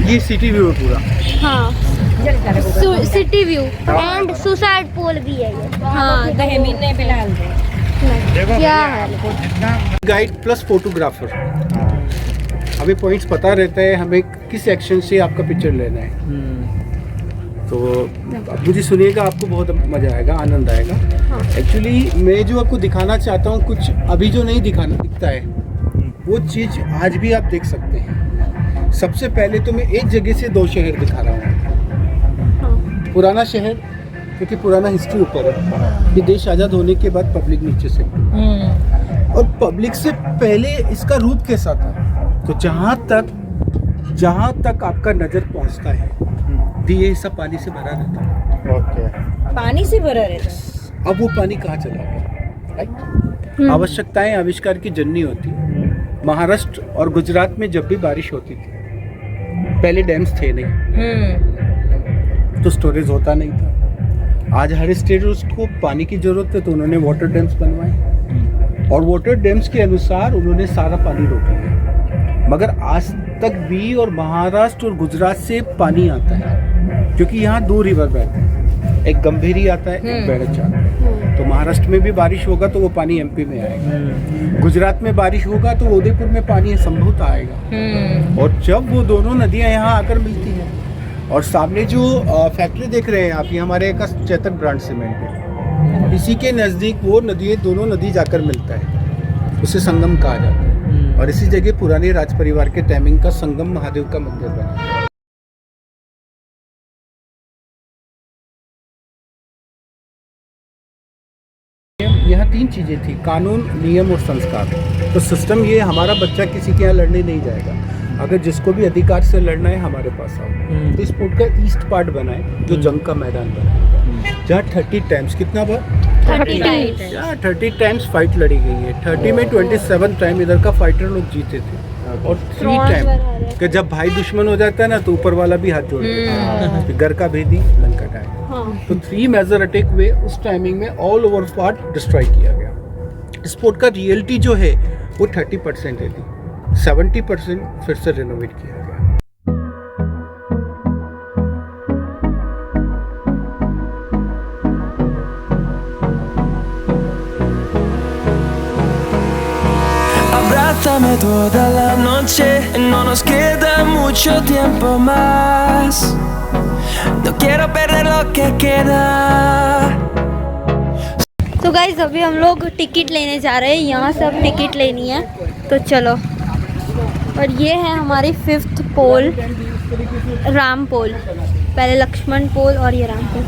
ये city view है पूरा। हाँ सिटी व्यू एंड सुसाइड पोल भी है ये। हाँ महीने फिलहाल क्या है गाइड प्लस फोटोग्राफर। हमें पॉइंट्स पता रहता है हमें किस एक्शन से आपका पिक्चर लेना है। तो अब मुझे सुनिएगा, आपको बहुत मज़ा आएगा, आनंद आएगा। एक्चुअली मैं जो आपको दिखाना चाहता हूँ, कुछ अभी जो नहीं दिखता है वो चीज़ आज भी आप देख सकते हैं। सबसे पहले तो मैं एक जगह से 2 शहर दिखा रहा हूँ। पुराना शहर, क्योंकि पुराना हिस्ट्री ऊपर है, ये देश आज़ाद होने के बाद पब्लिक नीचे से, और पब्लिक से पहले इसका रूप कैसा था। तो जहाँ तक आपका नज़र पहुँचता है ये सब पानी से भरा रहता है। पानी से भरा रहता। अब वो पानी कहाँ चला गया। आवश्यकताएं आविष्कार की जननी होती। महाराष्ट्र और गुजरात में जब भी बारिश होती थी, पहले डैम्स थे नहीं, तो स्टोरेज होता नहीं था। आज हर स्टेट को पानी की जरूरत है, तो उन्होंने वाटर डैम्स बनवाए, और वाटर डैम्स के अनुसार उन्होंने सारा पानी रोक लिया। मगर आज तक भी और महाराष्ट्र और गुजरात से पानी आता है, क्योंकि यहाँ 2 रिवर बहते हैं, एक गंभीरी आता है, एक बेड़च आता है। तो महाराष्ट्र में भी बारिश होगा तो वो पानी एमपी में आएगा, गुजरात में बारिश होगा तो उदयपुर में पानी संभवतः आएगा। और जब वो दोनों नदियाँ यहाँ आकर मिलती हैं, और सामने जो फैक्ट्री देख रहे हैं आप, ये हमारे का चेतक ब्रांड सीमेंट है, इसी के नज़दीक वो दोनों नदी जाकर मिलता है, उसे संगम कहा जाता है। और इसी जगह पुराने राज परिवार के टाइमिंग का संगम महादेव का मंदिर बना है। यहाँ 3 चीजें थी, कानून, नियम और संस्कार। तो सिस्टम ये, हमारा बच्चा किसी के यहाँ लड़ने नहीं जाएगा, अगर जिसको भी अधिकार से लड़ना है हमारे पास आओ। तो स्पोर्ट का ईस्ट पार्ट बना है, जो जंग का मैदान बना है, जहाँ 30 टाइम्स, कितना बार 30 टाइम्स फाइट लड़ी गई है। 30 में 27 टाइम इधर का फाइटर लोग जीते थे, और 3 टाइम कि जब भाई दुश्मन हो जाता है ना, तो ऊपर वाला भी हाथ जोड़ देता है, घर का भेदी लंका का है। तो 3 मेजर अटैक हुए उस टाइमिंग में, ऑल ओवर पार्ट डिस्ट्रॉय किया गया। स्पोर्ट का रियलिटी जो है वो 30% है, 70% फिर से रेनोवेट किया गया। Abrázame toda la noche, no nos queda mucho tiempo más. No quiero perder lo que queda. तो गाइज अभी हम लोग टिकट लेने जा रहे हैं, यहाँ से अब टिकट लेनी है, तो चलो। और ये है हमारी 5th पोल, राम पोल, पहले लक्ष्मण पोल और ये राम पोल।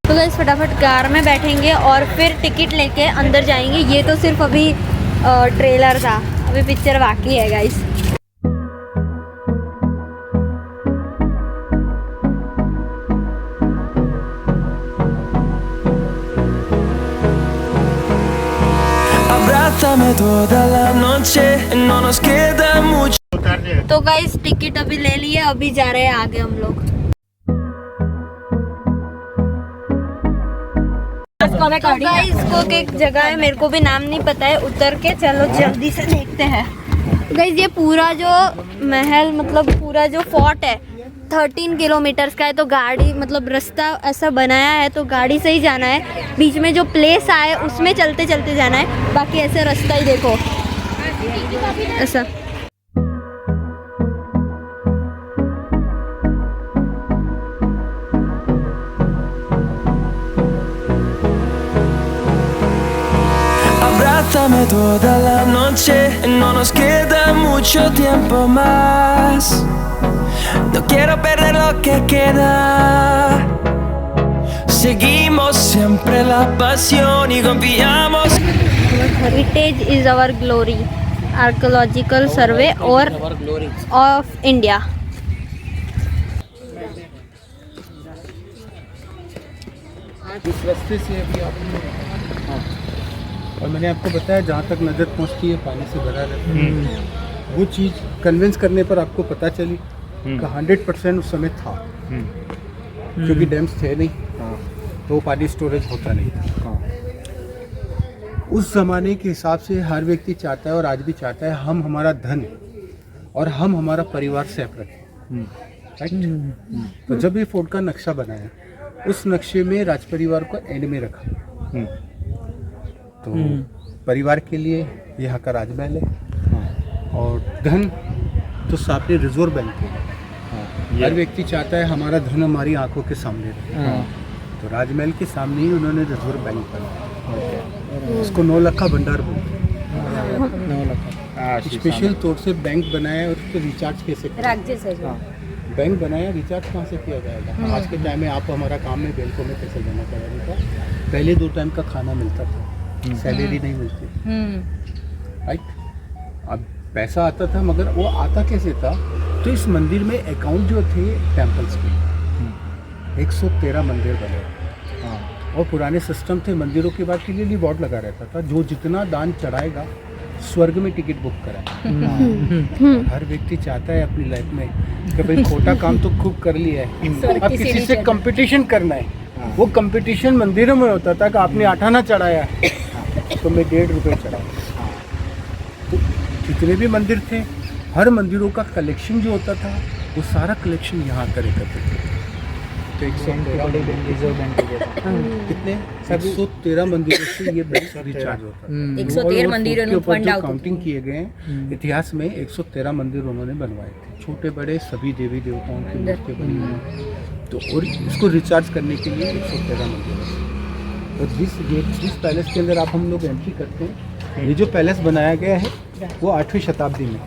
तो गाइस फटाफट कार में बैठेंगे और फिर टिकट लेके अंदर जाएंगे। ये तो सिर्फ अभी ट्रेलर था, अभी पिक्चर बाकी है guys. Abrázame toda la noche, no nos queda mucho. तो गाइस टिकट अभी ले लिए, अभी जा रहे हैं आगे हम लोग। तो गाइस को एक जगह है, मेरे को भी नाम नहीं पता है, उतर के चलो जल्दी से देखते हैं। गाइस ये पूरा जो महल, मतलब पूरा जो फोर्ट है 13 किलोमीटर्स का है। तो गाड़ी, मतलब रास्ता ऐसा बनाया है तो गाड़ी से ही जाना है, बीच में जो प्लेस आए उसमें चलते चलते जाना है, बाकी ऐसे रास्ता ही देखो ऐसा। Abrázame toda la noche, no nos queda mucho tiempo más. No quiero perder lo que queda. Seguimos siempre la pasión y confiamos. Heritage is our glory, archaeological survey or of India. इस रास्ते से अभी आप, हाँ, और मैंने आपको बताया जहाँ तक नज़र पहुँचती है पानी से भरा रहता है। वो चीज़ कन्विंस करने पर आपको पता चली कि 100% उस समय था, क्योंकि डैम्स थे नहीं, तो वो पानी स्टोरेज होता नहीं था। उस ज़माने के हिसाब से हर व्यक्ति चाहता है और आज भी चाहता है हम हमारा धन और हम हमारा परिवार सेफ रखें, राइट। तो जब ये फोर्ट का नक्शा बनाया, उस नक्शे में राज परिवार को एंड में रखा। तो परिवार के लिए यहाँ का राजमहल है और धन तो सामने रिजर्व बैंक है। हर व्यक्ति चाहता है हमारा धन हमारी आंखों के सामने रहे, तो राजमहल के सामने ही उन्होंने रिजर्व बैंक बनाया। उसको 9 लाख का भंडार बोलते हैं। स्पेशल तौर से बैंक बनाया और उसको रिचार्ज कैसे करें? बैंक बनाया, रिचार्ज कहाँ से किया जाएगा? आज के टाइम में आप हमारा काम में बैंकों में पैसे जमा कराने का, पहले 2 टाइम का खाना मिलता था, सैलरी नहीं मिलती, राइट। अब पैसा आता था, मगर वो आता कैसे था? तो इस मंदिर में अकाउंट जो थे टेम्पल्स के 113 मंदिर बने और पुराने सिस्टम थे, मंदिरों के बाद के लिए बोर्ड लगा रहता था, जो जितना दान चढ़ाएगा स्वर्ग में टिकट बुक कराए। हर व्यक्ति चाहता है अपनी लाइफ में कि भाई खोटा काम तो खूब कर लिया है, अब किसी से कंपटीशन करना है। वो कंपटीशन मंदिरों में होता था कि आपने 8 आना चढ़ाया तो मैं 1.5 रुपये चढ़ाऊँ। तो जितने भी मंदिर थे, हर मंदिरों का कलेक्शन जो होता था वो सारा कलेक्शन यहाँ करे करते थे। तो 113 मंदिरों से ये बैंक रिचार्ज होता है। 113 मंदिरों के ऊपर जो काउंटिंग किए गए हैं इतिहास में 113 मंदिर उन्होंने बनवाए थे, छोटे बड़े सभी देवी देवताओं की मूर्ति बनी हुई। तो और इसको रिचार्ज करने के लिए 113 मंदिर है। और जिस पैलेस के अंदर आप हम लोग एंट्री करते हैं, ये जो पैलेस बनाया गया है वो 8वीं शताब्दी में,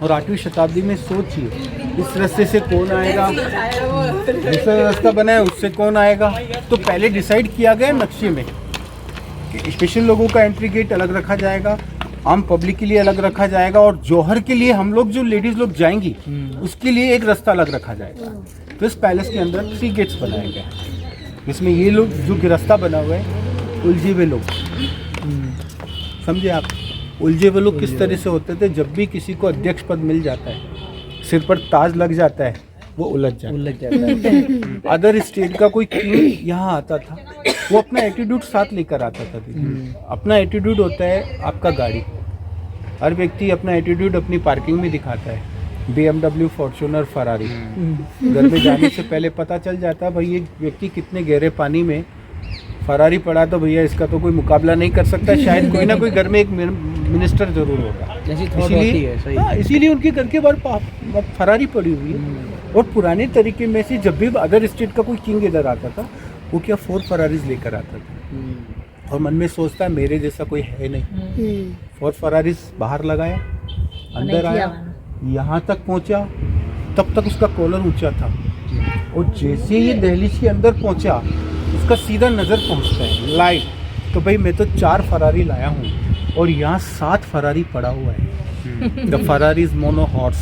और 8वीं शताब्दी में सोचिए इस रास्ते से कौन आएगा, दूसरा रास्ता बना है उससे कौन आएगा। तो पहले डिसाइड किया गया नक्शे में कि स्पेशल लोगों का एंट्री गेट अलग रखा जाएगा, आम पब्लिक के लिए अलग रखा जाएगा, और जौहर के लिए हम लोग जो लेडीज लोग जाएंगी उसके लिए एक रास्ता अलग रखा जाएगा। तो इस पैलेस के अंदर 3 गेट्स बनाए गए, जिसमें ये लोग जो रास्ता बना हुआ है उलझे हुए लोग, समझे आप, उलझे हुए लोग किस तरह से होते थे? जब भी किसी को अध्यक्ष पद मिल जाता है, सिर पर ताज लग जाता है, वो उलझ जाता है। अदर स्टेट का कोई किंग यहाँ आता था, वो अपना एटीट्यूड साथ लेकर आता था। अपना एटीट्यूड होता है आपका गाड़ी, हर व्यक्ति अपना एटीट्यूड अपनी पार्किंग में दिखाता है। BMW, Fortuner, Ferrari. घर में जाने से पहले पता चल जाता है भाई ये व्यक्ति कितने गहरे पानी में, फरारी पड़ा तो भैया इसका तो कोई मुकाबला नहीं कर सकता, शायद कोई ना कोई घर में एक मिनिस्टर जरूर होगा, इसीलिए उनके घर के बाहर फरारी पड़ी हुई है। और पुराने तरीके में से जब भी अदर स्टेट का कोई किंग इधर आता था, वो क्या 4 फरारीज लेकर आता था, और मन में सोचता है मेरे जैसा कोई है नहीं। 4 फरारीज बाहर लगाया, अंदर आया, यहाँ तक पहुँचा, तब तक उसका कॉलर ऊंचा था, और जैसे ये दहलीज के अंदर पहुँचा उसका सीधा नज़र पहुँचता है लाइट, तो भाई मैं तो 4 फरारी लाया हूँ और यहाँ 7 फरारी पड़ा हुआ है। The Ferrari is mono horse,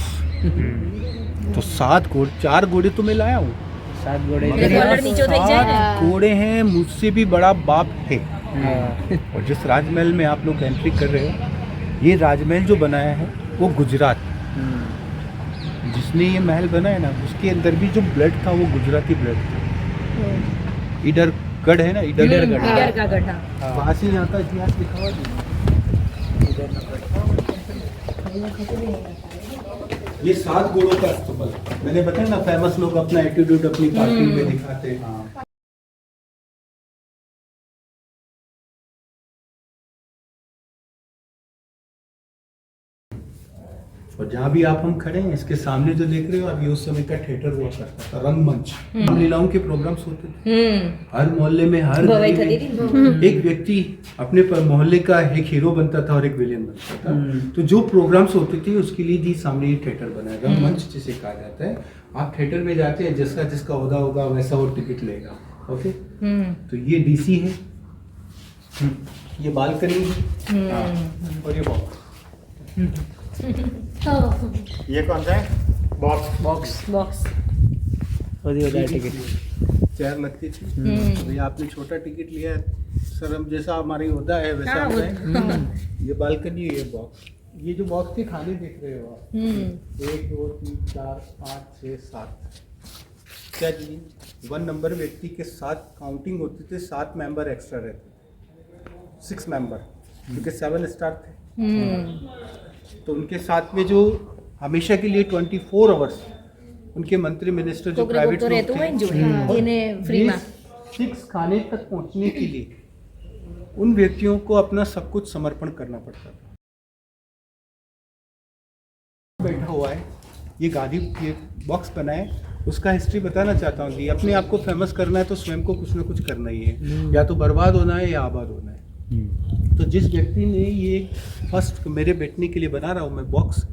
तो 4 घोड़े तो मैं लाया हूँ, 7 घोड़े हैं, मुझसे भी बड़ा बाप है। और जिस राजमहल में आप लोग एंट्री कर रहे हो, ये राजमहल जो बनाया है वो गुजरात, जिसने ये महल बनाया ना, उसके अंदर भी जो ब्लड था वो गुजराती ब्लड था। इडर गढ़ है ना, इडर का गढ़, वहाँ से यहाँ का इतिहास लिखा हुआ है। ये 7 घोड़ों का अस्तबल, मैंने बताया ना, फेमस लोग अपना एटीट्यूड अपनी पार्किंग में दिखाते हैं। और जहाँ भी आप हम खड़े हैं, इसके सामने जो देख रहे हो अभी, उस समय का थिएटर हुआ करता था, रंगमंच। लीलाओं के प्रोग्राम्स होते थे हर मोहल्ले में, हर गली में एक व्यक्ति अपने मोहल्ले का एक हीरो बनता था और एक विलेन बनता था। तो जो प्रोग्राम्स होते थे उसके लिए जी सामने ही थिएटर बनाया, रंगमंच जिसे कहा जाता है। आप थिएटर में जाते हैं, जिसका जिसका ओहदा होगा वैसा वो टिकट लेगा। ओके, तो ये डीसी है, ये बालकनी है, और ये बॉक्स। ये कौन सा है? बॉक्स। और ये टिकट चेयर लगती थी, तो ये आपने छोटा टिकट लिया है सर, हम जैसा हमारी होता है वैसा होता है। ये बालकनी, ये बॉक्स, ये जो बॉक्स के खाने देख रहे हो आप, 1 2 3 4 5 6 7, क्या जी 1 नंबर व्यक्ति के साथ काउंटिंग होती थी, 7 मेंबर एक्स्ट्रा रहते थे। 6 मेंबर, क्योंकि 7 स्टार थे। तो उनके साथ में जो हमेशा के लिए 24 आवर्स उनके मंत्री मिनिस्टर जो प्राइवेट लोग थे, इन्हें फ्री में 6 खाने तक पहुंचने के लिए उन व्यक्तियों को अपना सब कुछ समर्पण करना पड़ता था। बैठा हुआ है, ये गादी, ये बॉक्स बनाए, उसका हिस्ट्री बताना चाहता हूँ कि अपने आप को फेमस करना है तो स्वयं को कुछ ना कुछ करना ही है, या तो बर्बाद होना है या आबाद होना है। तो जिस व्यक्ति ने ये फर्स्ट मेरे बैठने के लिए बना रहा हूँ मैं बॉक्स,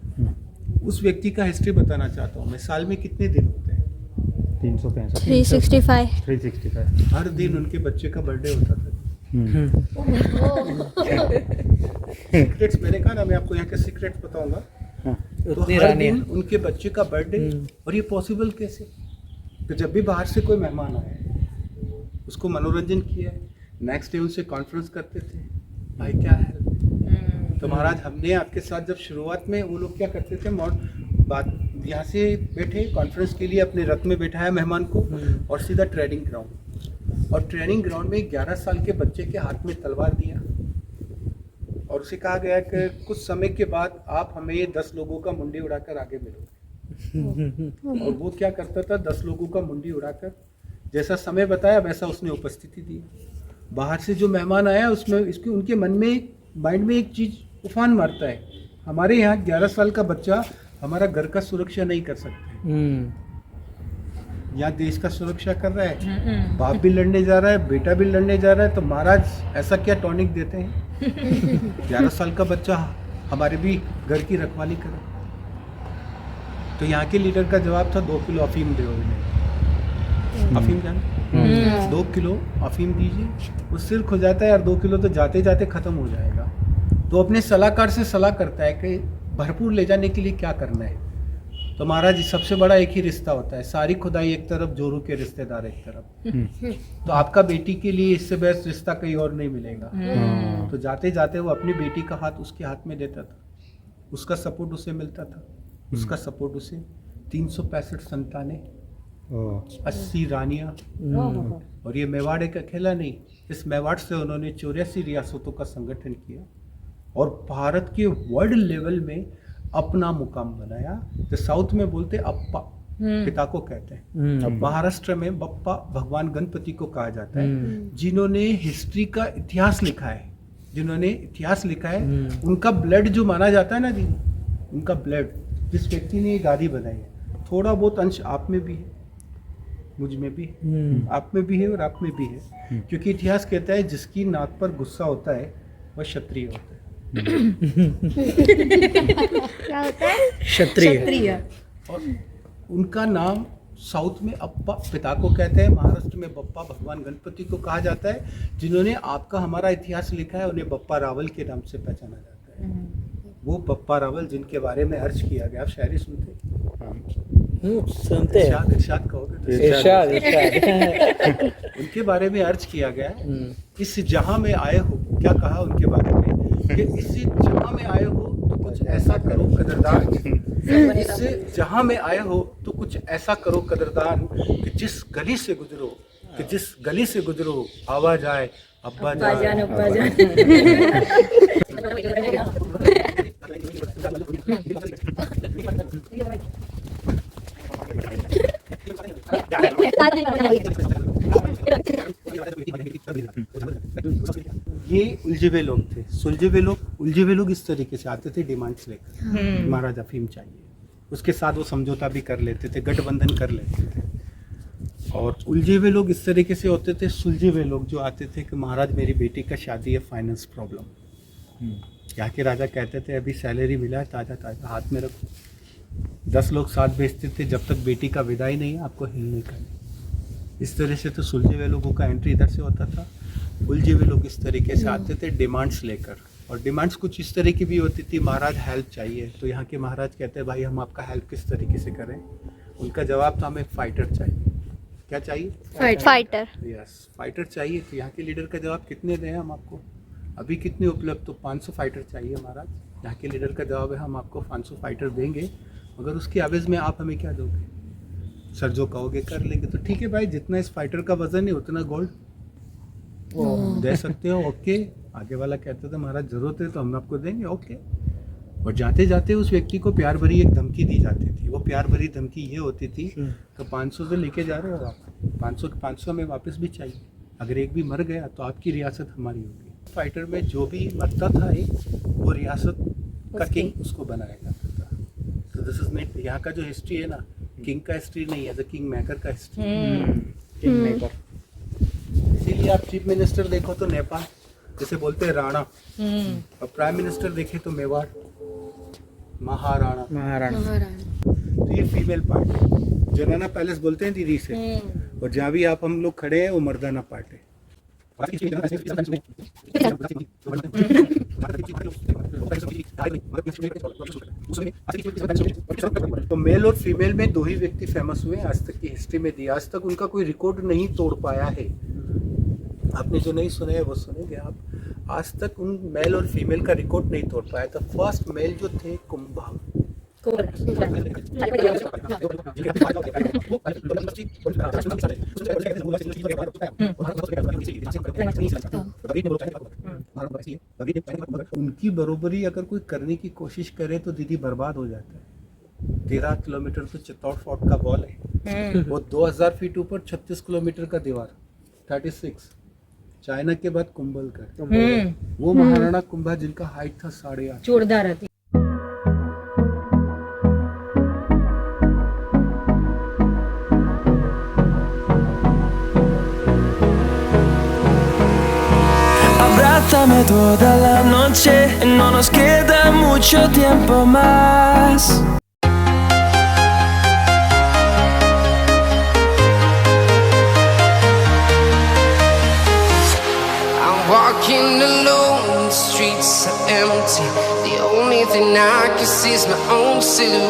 उस व्यक्ति का हिस्ट्री बताना चाहता हूँ मैं। साल में कितने दिन होते हैं? 365। हर दिन उनके बच्चे का बर्थडे होता था। सीक्रेट्स मैंने कहा ना, मैं आपको यहाँ के सीक्रेट्स बताऊंगा। तो हर दिन उनके बच्चे का बर्थडे, और ये पॉसिबल कैसे? तो जब भी बाहर से कोई मेहमान आया, उसको मनोरंजन किया है, नेक्स्ट डे उनसे कॉन्फ्रेंस करते थे, भाई क्या है। तो महाराज हमने आपके साथ जब शुरुआत में, वो लोग क्या करते थे, बात यहाँ से बैठे कॉन्फ्रेंस के लिए अपने रथ में बैठाया मेहमान को, और सीधा ट्रेनिंग ग्राउंड, और ट्रेनिंग ग्राउंड में 11 साल के बच्चे के हाथ में तलवार दिया, और उसे कहा गया कि कुछ समय के बाद आप हमें 10 लोगों का मुंडी उड़ाकर आगे मिलोगे। और वो क्या करता था, 10 लोगों का मुंडी उड़ाकर जैसा समय बताया वैसा उसने उपस्थिति दी। बाहर से जो मेहमान आया उसमें इसके उनके मन में, माइंड में एक चीज उफान मारता है, हमारे यहाँ 11 साल का बच्चा हमारा घर का सुरक्षा नहीं कर सकते, यहाँ देश का सुरक्षा कर रहा है, बाप भी लड़ने जा रहा है, बेटा भी लड़ने जा रहा है, तो महाराज ऐसा क्या टॉनिक देते हैं 11 साल का बच्चा हमारे भी घर की रखवाली करे। तो यहाँ के लीडर का जवाब था 2 किलो अफीम दो इन्हें। अफीम जान 2 किलो अफीम दीजिए, वो सिर खो जाता है यार, 2 किलो तो जाते जाते खत्म हो जाएगा। तो अपने सलाहकार से सलाह करता है कि भरपूर ले जाने के लिए क्या करना है। तो महाराज सबसे बड़ा एक ही रिश्ता होता है, सारी खुदाई एक तरफ, जोरू के रिश्तेदार एक तरफ। तो आपका बेटी के लिए इससे बेस्ट रिश्ता कहीं और नहीं मिलेगा। तो जाते जाते वो अपनी बेटी का हाथ उसके हाथ में देता था, उसका सपोर्ट उसे मिलता था, उसका सपोर्ट उसे 365 संतानें, 80 रानियां, और ये मेवाड़ एक अकेला नहीं, इस मेवाड़ से उन्होंने 84 रियासतों का संगठन किया और भारत के वर्ल्ड लेवल में अपना मुकाम बनाया। तो साउथ में बोलते अप्पा, पिता को कहते हैं, महाराष्ट्र में बप्पा भगवान गणपति को कहा जाता है। जिन्होंने हिस्ट्री का इतिहास लिखा है, जिन्होंने इतिहास लिखा है, उनका ब्लड जो माना जाता है ना जी, उनका ब्लड, जिस व्यक्ति ने ये गादी बनाई है, थोड़ा बहुत अंश आप में भी है, मुझ में भी है, आप में भी है और आप में भी है। क्योंकि इतिहास कहता है जिसकी नाक पर गुस्सा होता है वह क्षत्रिय होता है। क्या होता है? क्षत्रिय। और उनका नाम साउथ में अप्पा पिता को कहते हैं, महाराष्ट्र में बप्पा भगवान गणपति को कहा जाता है। जिन्होंने आपका हमारा इतिहास लिखा है उन्हें बप्पा रावल के नाम से पहचाना जाता है। वो बप्पा रावल जिनके बारे में अर्ज किया गया, आप शायरी सुनते सुनते हैं, इरशाद कहोगे तो इरशाद। उनके बारे में अर्ज किया गया, इस जहां में आए हो, क्या कहा उनके बारे में कि इस जहां में आए हो तो कुछ ऐसा करो कदरदान, इस जहां में आए हो तो कुछ ऐसा करो कदरदान कि जिस गली से गुजरो, कि जिस गली से गुजरो आवाज आए अब्बा जान अब्बा जान। ये उलझे हुए लोग थे, सुलझे हुए लोग इस तरीके से आते थे डिमांड्स लेकर, महाराज अफीम चाहिए, उसके साथ वो समझौता भी कर लेते थे, गठबंधन कर लेते थे। और उलझे हुए लोग इस तरीके से होते थे, सुलझे हुए लोग जो आते थे कि महाराज मेरी बेटी का शादी है, फाइनेंस प्रॉब्लम। यहाँ के राजा कहते थे अभी सैलरी मिला है, ताज़ा ताज़ा हाथ में रखो। 10 लोग साथ बेचते थे, जब तक बेटी का विदाई नहीं है आपको हिलने का नहीं। इस तरह से तो सुलझे हुए लोगों का एंट्री इधर से होता था। उलझे हुए लोग इस तरीके से आते थे डिमांड्स लेकर, और डिमांड्स कुछ इस तरह की भी होती थी, महाराज हेल्प चाहिए। तो यहाँ के महाराज कहते हैं भाई हम आपका हेल्प किस तरीके से करें। उनका जवाब था हमें फाइटर चाहिए। क्या चाहिए? फाइटर। यस, फाइटर चाहिए। तो यहाँ के लीडर का जवाब कितने दें हम आपको, अभी कितने उपलब्ध? तो 500 फाइटर चाहिए महाराज। यहाँ के लीडर का जवाब है हम आपको 500 फाइटर देंगे, मगर उसके एवज में आप हमें क्या दोगे? सर जो कहोगे कर लेंगे। तो ठीक है भाई, जितना इस फाइटर का वजन है उतना गोल्ड। दे सकते हो, ओके। आगे वाला कहता था महाराज जरूरत है तो हम आपको देंगे, ओके। और जाते जाते उस व्यक्ति को प्यार भरी एक धमकी दी जाती थी। वो प्यार भरी धमकी ये होती थी तो 500 से लेके जा रहे हो आप, 500 में वापस भी चाहिए, अगर एक भी मर गया तो आपकी रियासत हमारी होगी। फाइटर में जो भी मरता था एक, वो रियासत का किंग उसको बनाया जाता था। तो दिस इज नॉट, यहाँ का जो हिस्ट्री है ना, किंग का हिस्ट्री नहीं है, द किंग मेकर का हिस्ट्री। King maker. इसीलिए आप चीफ मिनिस्टर देखो तो नेपाल जैसे बोलते हैं राणा, और प्राइम मिनिस्टर देखे तो मेवाड़ महाराणा। तो ये फीमेल पार्ट है, जनाना पैलेस बोलते हैं दीदी से, और जहाँ भी आप हम लोग खड़े हैं वो मर्दाना पार्ट है। तो मेल और फीमेल में दो ही व्यक्ति फेमस हुए आज तक की हिस्ट्री में दी, आज तक उनका कोई रिकॉर्ड नहीं तोड़ पाया है। आपने जो नहीं सुने वो सुनेंगे आप, आज तक उन मेल और फीमेल का रिकॉर्ड नहीं तोड़ पाया था। फर्स्ट मेल जो थे कुंभा, उनकी बरोबरी अगर कोई करने की कोशिश करे तो दीदी बर्बाद हो जाता है। 13 किलोमीटर तो चित्तौड़ फोर्ट का वॉल है, वो 2000 फीट ऊपर 36 किलोमीटर का दीवार, 36। चाइना के बाद कुंभलगढ़, वो महाराणा कुंभा जिनका हाइट था 8.5 जोरदार હતી. Abrázame toda la noche, no nos queda mucho tiempo más. I'm walking alone, the streets are empty. The only thing I can see is my own silhouette.